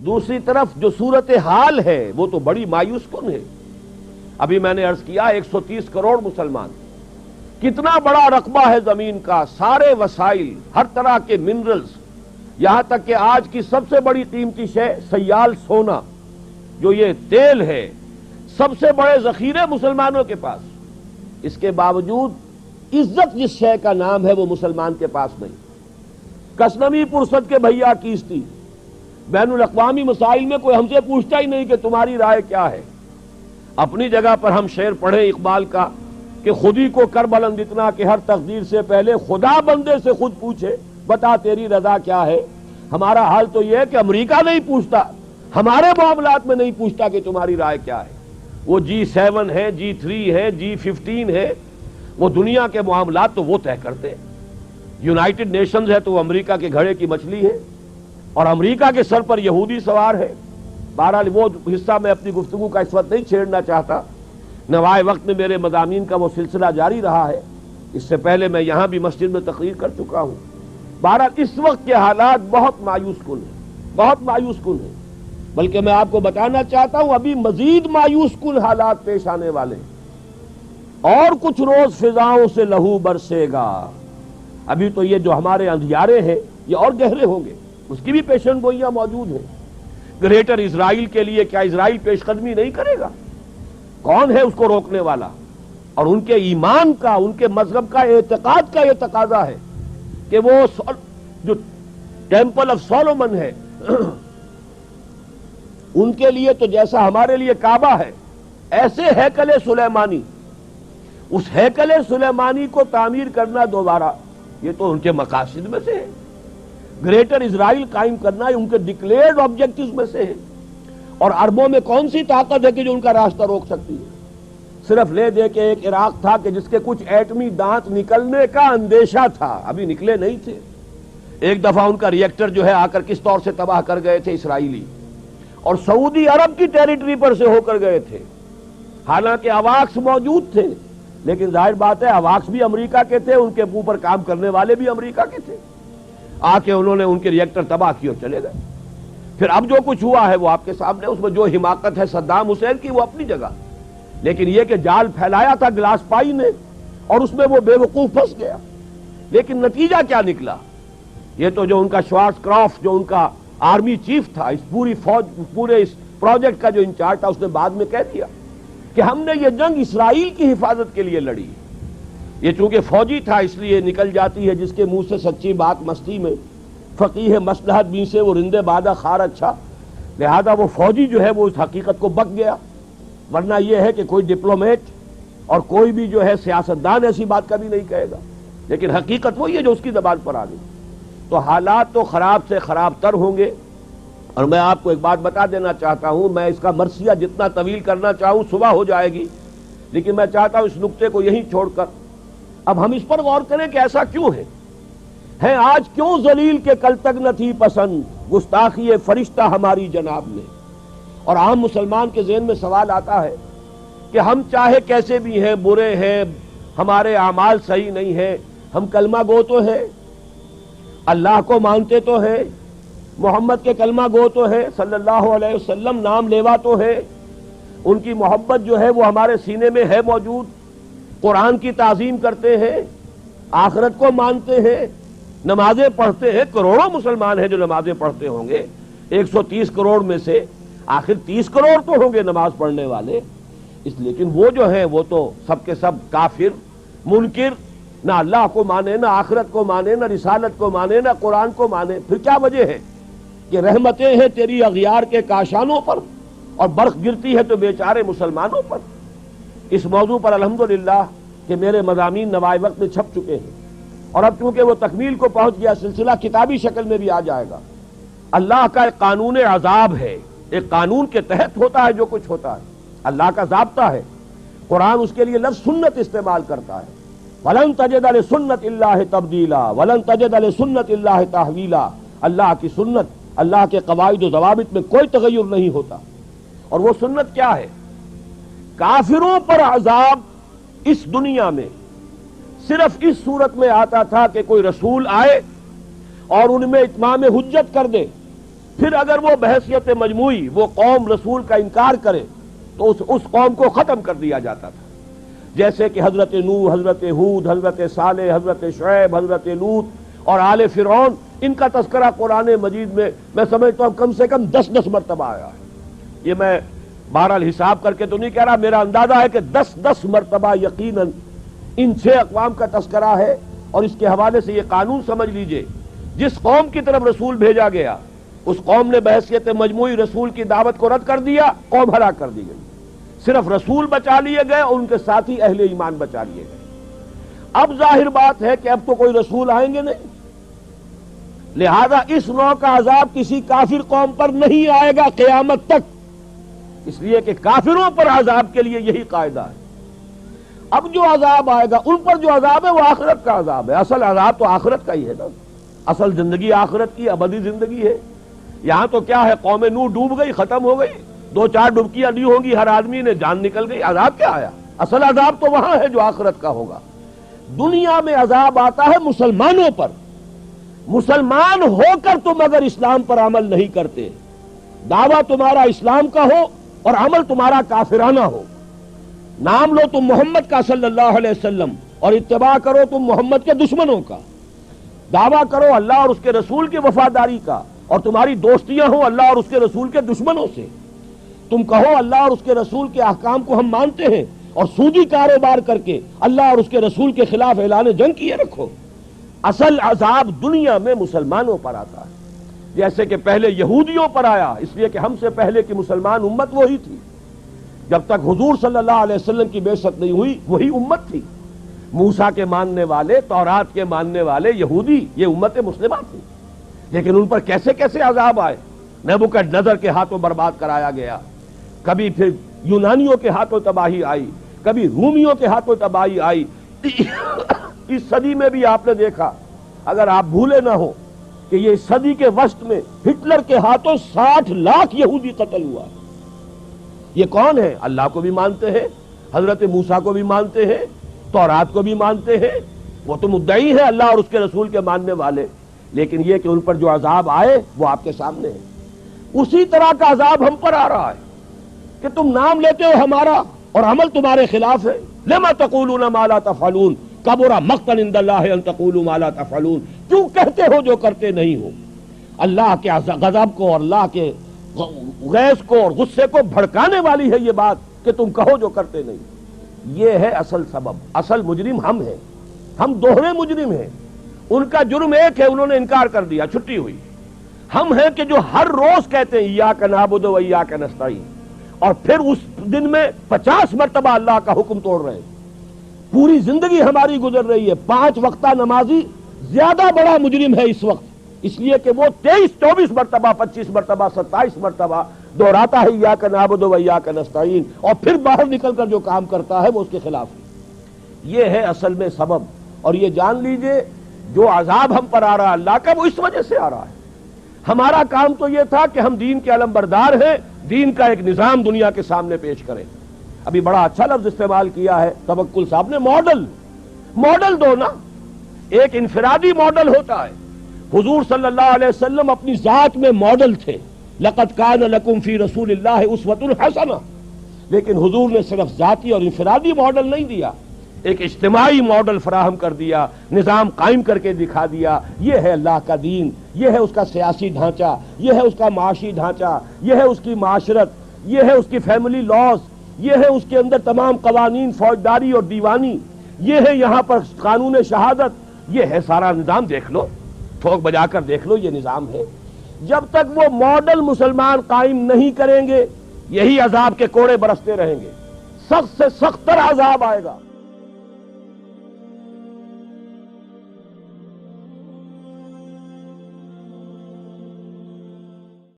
دوسری طرف جو صورتحال ہے وہ تو بڑی مایوس کن ہے. ابھی میں نے عرض کیا 130 کروڑ مسلمان، کتنا بڑا رقبہ ہے زمین کا، سارے وسائل، ہر طرح کے منرلز، یہاں تک کہ آج کی سب سے بڑی قیمتی شے سیال سونا جو یہ تیل ہے، سب سے بڑے ذخیرے مسلمانوں کے پاس. اس کے باوجود عزت جس شے کا نام ہے وہ مسلمان کے پاس نہیں. کسنوی پرسد کے بھیا کیستی، بین الاقوامی مسائل میں کوئی ہم سے پوچھتا ہی نہیں کہ تمہاری رائے کیا ہے. اپنی جگہ پر ہم شعر پڑھیں اقبال کا کہ خودی کو کر بلند اتنا کہ ہر تقدیر سے پہلے خدا بندے سے خود پوچھے بتا تیری رضا کیا ہے. ہمارا حال تو یہ ہے کہ امریکہ نہیں پوچھتا، ہمارے معاملات میں نہیں پوچھتا کہ تمہاری رائے کیا ہے. وہ G7 ہے، G3 ہے، G15 ہے، وہ دنیا کے معاملات تو وہ طے کرتے ہیں. یونائٹڈ نیشنز ہے تو وہ امریکہ کے گھڑے کی مچھلی ہے اور امریکہ کے سر پر یہودی سوار ہے. بہرحال وہ حصہ میں اپنی گفتگو کا اس وقت نہیں چھیڑنا چاہتا. نوائے وقت میں میرے مضامین کا وہ سلسلہ جاری رہا ہے، اس سے پہلے میں یہاں بھی مسجد میں تقریر کر چکا ہوں. بہرحال اس وقت کے حالات بہت مایوس کن ہیں، بہت مایوس کن ہیں. بلکہ میں آپ کو بتانا چاہتا ہوں ابھی مزید مایوس کن حالات پیش آنے والے ہیں. اور کچھ روز فضاؤں سے لہو برسے گا. ابھی تو یہ جو ہمارے اندھیارے ہیں یہ اور گہرے ہوں گے، اس کی بھی پیشن گوئیاں موجود ہیں. گریٹر اسرائیل کے لیے کیا اسرائیل پیش قدمی نہیں کرے گا؟ کون ہے اس کو روکنے والا؟ اور ان کے ایمان کا، ان کے مذہب کا، اعتقاد کا یہ تقاضا ہے کہ وہ جو ٹیمپل آف سولومن ہے ان کے لیے تو جیسا ہمارے لیے کعبہ ہے ایسے ہیکل سلیمانی، اس ہیکل سلیمانی کو تعمیر کرنا دوبارہ، یہ تو ان کے مقاصد میں سے ہے. گریٹر اسرائیل قائم کرنا ان کے ڈکلیئرڈ آبجیکٹوز میں سے ہے. اور عربوں میں کون سی طاقت ہے کہ جو ان کا راستہ روک سکتی ہے؟ صرف لے دے کے ایک عراق تھا کہ جس کے کچھ ایٹمی دانت نکلنے کا اندیشہ تھا، ابھی نکلے نہیں تھے. ایک دفعہ ان کا ریئیکٹر جو ہے آ کر کس طور سے تباہ کر گئے تھے اسرائیلی، اور سعودی عرب کی ٹیریٹری پر سے ہو کر گئے تھے. حالانکہ اواکس موجود تھے، لیکن ظاہر بات ہے اواکس بھی امریکہ کے تھے، ان کے اوپر کام کرنے والے بھی امریکہ کے تھے. آ کے انہوں نے ان کے ریئیکٹر تباہ کیے اور چلے گئے. پھر اب جو کچھ ہوا ہے وہ آپ کے سامنے، اس میں جو حماقت ہے صدام حسین کی وہ اپنی جگہ، لیکن یہ کہ جال پھیلایا تھا گلاس پائی نے اور اس میں وہ بے وقوف پھنس گیا. لیکن نتیجہ کیا نکلا؟ یہ تو جو ان کا شوارٹز کرافٹ جو ان کا آرمی چیف تھا، اس پوری فوج، پورے اس پروجیکٹ کا جو انچارج تھا، اس نے بعد میں کہہ دیا کہ ہم نے یہ جنگ اسرائیل کی حفاظت کے لیے لڑی. یہ چونکہ فوجی تھا اس لیے نکل جاتی ہے جس کے منہ سے سچی بات مستی میں، فقیہ مصلحت بھی سے وہ رندے بادہ خار اچھا، لہذا وہ فوجی جو ہے وہ اس حقیقت کو بک گیا. ورنہ یہ ہے کہ کوئی ڈپلومیٹ اور کوئی بھی جو ہے سیاستدان ایسی بات کبھی نہیں کہے گا، لیکن حقیقت وہی ہے جو اس کی زبان پر آ گئی. تو حالات تو خراب سے خراب تر ہوں گے. اور میں آپ کو ایک بات بتا دینا چاہتا ہوں، میں اس کا مرثیہ جتنا طویل کرنا چاہوں صبح ہو جائے گی، لیکن میں چاہتا ہوں اس نقطے کو یہیں چھوڑ کر اب ہم اس پر غور کریں کہ ایسا کیوں ہے آج کیوں ذلیل کے کل تک نہ تھی پسند گستاخی فرشتہ ہماری جناب میں. اور عام مسلمان کے ذہن میں سوال آتا ہے کہ ہم چاہے کیسے بھی ہیں، برے ہیں، ہمارے اعمال صحیح نہیں ہیں، ہم کلمہ گو تو ہیں، اللہ کو مانتے تو ہیں، محمد کے کلمہ گو تو ہیں، صلی اللہ علیہ وسلم نام لیوا تو ہے، ان کی محبت جو ہے وہ ہمارے سینے میں ہے موجود، قرآن کی تعظیم کرتے ہیں، آخرت کو مانتے ہیں، نمازیں پڑھتے ہیں. کروڑوں مسلمان ہیں جو نمازیں پڑھتے ہوں گے. 130 کروڑ میں سے آخر 30 کروڑ تو ہوں گے نماز پڑھنے والے. لیکن وہ جو ہیں وہ تو سب کے سب کافر، منکر، نہ اللہ کو مانے، نہ آخرت کو مانے، نہ رسالت کو مانے، نہ قرآن کو مانے. پھر کیا وجہ ہے کہ رحمتیں ہیں تیری اغیار کے کاشانوں پر اور برق گرتی ہے تو بیچارے مسلمانوں پر. اس موضوع پر الحمدللہ کہ میرے مضامین نوائے وقت میں چھپ چکے ہیں، اور اب چونکہ وہ تکمیل کو پہنچ گیا سلسلہ کتابی شکل میں بھی آ جائے گا. اللہ کا ایک قانون عذاب ہے، ایک قانون کے تحت ہوتا ہے جو کچھ ہوتا ہے، اللہ کا ضابطہ ہے. قرآن اس کے لیے لفظ سنت استعمال کرتا ہے. وَلَن تَجِدَ لِسُنَّتِ اللَّهِ تَبْدِيلًا وَلَن تَجِدَ لِسُنَّتِ اللَّهِ تَحْوِيلًا. اللہ کی سنت، اللہ کے قواعد و ضوابط میں کوئی تغیر نہیں ہوتا. اور وہ سنت کیا ہے؟ کافروں پر عذاب اس دنیا میں صرف اس صورت میں آتا تھا کہ کوئی رسول آئے اور ان میں اتمام حجت کر دے، پھر اگر وہ بحیثیت مجموعی وہ قوم رسول کا انکار کرے تو اس قوم کو ختم کر دیا جاتا تھا، جیسے کہ حضرت نوح، حضرت ہود، حضرت صالح، حضرت شعیب، حضرت لوط اور آل فرعون، ان کا تذکرہ قرآن مجید میں سمجھتا ہوں کم سے کم 10 مرتبہ آیا ہے۔ یہ میں بہرحال حساب کر کے تو نہیں کہہ رہا، میرا اندازہ ہے کہ 10 مرتبہ یقیناً ان 6 اقوام کا تذکرہ ہے۔ اور اس کے حوالے سے یہ قانون سمجھ لیجئے، جس قوم کی طرف رسول بھیجا گیا اس قوم نے بحیثیت مجموعی رسول کی دعوت کو رد کر دیا، قوم ہلاک کر دی گئی۔ صرف رسول بچا لیے گئے اور ان کے ساتھی اہل ایمان بچا لیے گئے۔ اب ظاہر بات ہے کہ اب تو کوئی رسول آئیں گے نہیں، لہذا اس نوع کا عذاب کسی کافر قوم پر نہیں آئے گا قیامت تک، اس لیے کہ کافروں پر عذاب کے لیے یہی قاعدہ ہے۔ اب جو عذاب آئے گا ان پر جو عذاب ہے وہ آخرت کا عذاب ہے، اصل عذاب تو آخرت کا ہی ہے نا، اصل زندگی آخرت کی ابدی زندگی ہے۔ یہاں تو کیا ہے، قوم نوح ڈوب گئی، ختم ہو گئی، 2-4 ڈبکیاں دی ہوں گی، ہر آدمی نے جان نکل گئی، عذاب کیا آیا؟ اصل عذاب تو وہاں ہے جو آخرت کا ہوگا۔ دنیا میں عذاب آتا ہے مسلمانوں پر، مسلمان ہو کر تم اگر اسلام پر عمل نہیں کرتے، دعویٰ تمہارا اسلام کا ہو اور عمل تمہارا کافرانہ ہو، نام لو تم محمد کا صلی اللہ علیہ وسلم اور اتباع کرو تم محمد کے دشمنوں کا، دعویٰ کرو اللہ اور اس کے رسول کی وفاداری کا اور تمہاری دوستیاں ہوں اللہ اور اس کے رسول کے دشمنوں سے، تم کہو اللہ اور اس کے رسول کے احکام کو ہم مانتے ہیں اور سودی کاروبار کر کے اللہ اور اس کے رسول کے خلاف اعلان جنگ کیے رکھو، اصل عذاب دنیا میں مسلمانوں پر آتا ہے، جیسے کہ پہلے یہودیوں پر آیا، اس لیے کہ ہم سے پہلے کی مسلمان امت وہی تھی، جب تک حضور صلی اللہ علیہ وسلم کی بعثت نہیں ہوئی وہی امت تھی، موسیٰ کے ماننے والے، تورات کے ماننے والے یہودی، یہ امت مسلمہ تھی، لیکن ان پر کیسے کیسے عذاب آئے، نبوکدنضر کے ہاتھوں برباد کرایا گیا، کبھی پھر یونانیوں کے ہاتھوں تباہی آئی، کبھی رومیوں کے ہاتھوں تباہی آئی۔ اس صدی میں بھی آپ نے دیکھا، اگر آپ بھولے نہ ہو کہ یہ صدی کے وسط میں ہٹلر کے ہاتھوں 60 لاکھ یہودی قتل ہوا۔ یہ کون ہے؟ اللہ کو بھی مانتے ہیں، حضرت موسیٰ کو بھی مانتے ہیں، تورات کو بھی مانتے ہیں، وہ تو مدعی ہیں اللہ اور اس کے رسول کے ماننے والے، لیکن یہ کہ ان پر جو عذاب آئے وہ آپ کے سامنے ہے۔ اسی طرح کا عذاب ہم پر آ رہا ہے کہ تم نام لیتے ہو ہمارا اور عمل تمہارے خلاف ہے، لما تقولون ما لا تفعلون کبر مقتا عند اللہ ان تقولوا ما لا تفعلون، کیوں کہتے ہو جو کرتے نہیں ہو؟ اللہ کے غضب کو اور اللہ کے غیظ کو اور غصے کو بھڑکانے والی ہے یہ بات کہ تم کہو جو کرتے نہیں۔ یہ ہے اصل سبب، اصل مجرم ہم ہیں، ہم دوہرے مجرم ہیں۔ ان کا جرم ایک ہے، انہوں نے انکار کر دیا، چھٹی ہوئی۔ ہم ہیں کہ جو ہر روز کہتے ہیں ایاک نعبد و ایاک نستعین، اور پھر اس دن میں 50 مرتبہ اللہ کا حکم توڑ رہے ہیں۔ پوری زندگی ہماری گزر رہی ہے، 5 وقتہ نمازی زیادہ بڑا مجرم ہے اس وقت، اس لیے کہ وہ 23-24 مرتبہ، 25 مرتبہ، 27 مرتبہ دہراتا ہے ایاک نعبد و ایاک نستعین، اور پھر باہر نکل کر جو کام کرتا ہے وہ اس کے خلاف ہے۔ یہ ہے اصل میں سبب، اور یہ جان لیجئے جو عذاب ہم پر آ رہا ہے اللہ کا وہ اس وجہ سے آ رہا ہے۔ ہمارا کام تو یہ تھا کہ ہم دین کے علم بردار ہیں، دین کا ایک نظام دنیا کے سامنے پیش کریں۔ ابھی بڑا اچھا لفظ استعمال کیا ہے توکل صاحب نے، ماڈل دو نا، ایک انفرادی ماڈل ہوتا ہے۔ حضور صلی اللہ علیہ وسلم اپنی ذات میں ماڈل تھے، لقد کان لکم فی رسول اللہ اسوۃ حسنہ، لیکن حضور نے صرف ذاتی اور انفرادی ماڈل نہیں دیا، ایک اجتماعی ماڈل فراہم کر دیا، نظام قائم کر کے دکھا دیا۔ یہ ہے اللہ کا دین، یہ ہے اس کا سیاسی ڈھانچہ، یہ ہے اس کا معاشی ڈھانچہ، یہ ہے اس کی معاشرت، یہ ہے اس کی فیملی لاز، یہ ہے اس کے اندر تمام قوانین فوجداری اور دیوانی، یہ ہے یہاں پر قانون شہادت، یہ ہے سارا نظام۔ دیکھ لو، ٹھوک بجا کر دیکھ لو، یہ نظام ہے۔ جب تک وہ ماڈل مسلمان قائم نہیں کریں گے یہی عذاب کے کوڑے برستے رہیں گے، سخت سے سخت تر عذاب آئے گا۔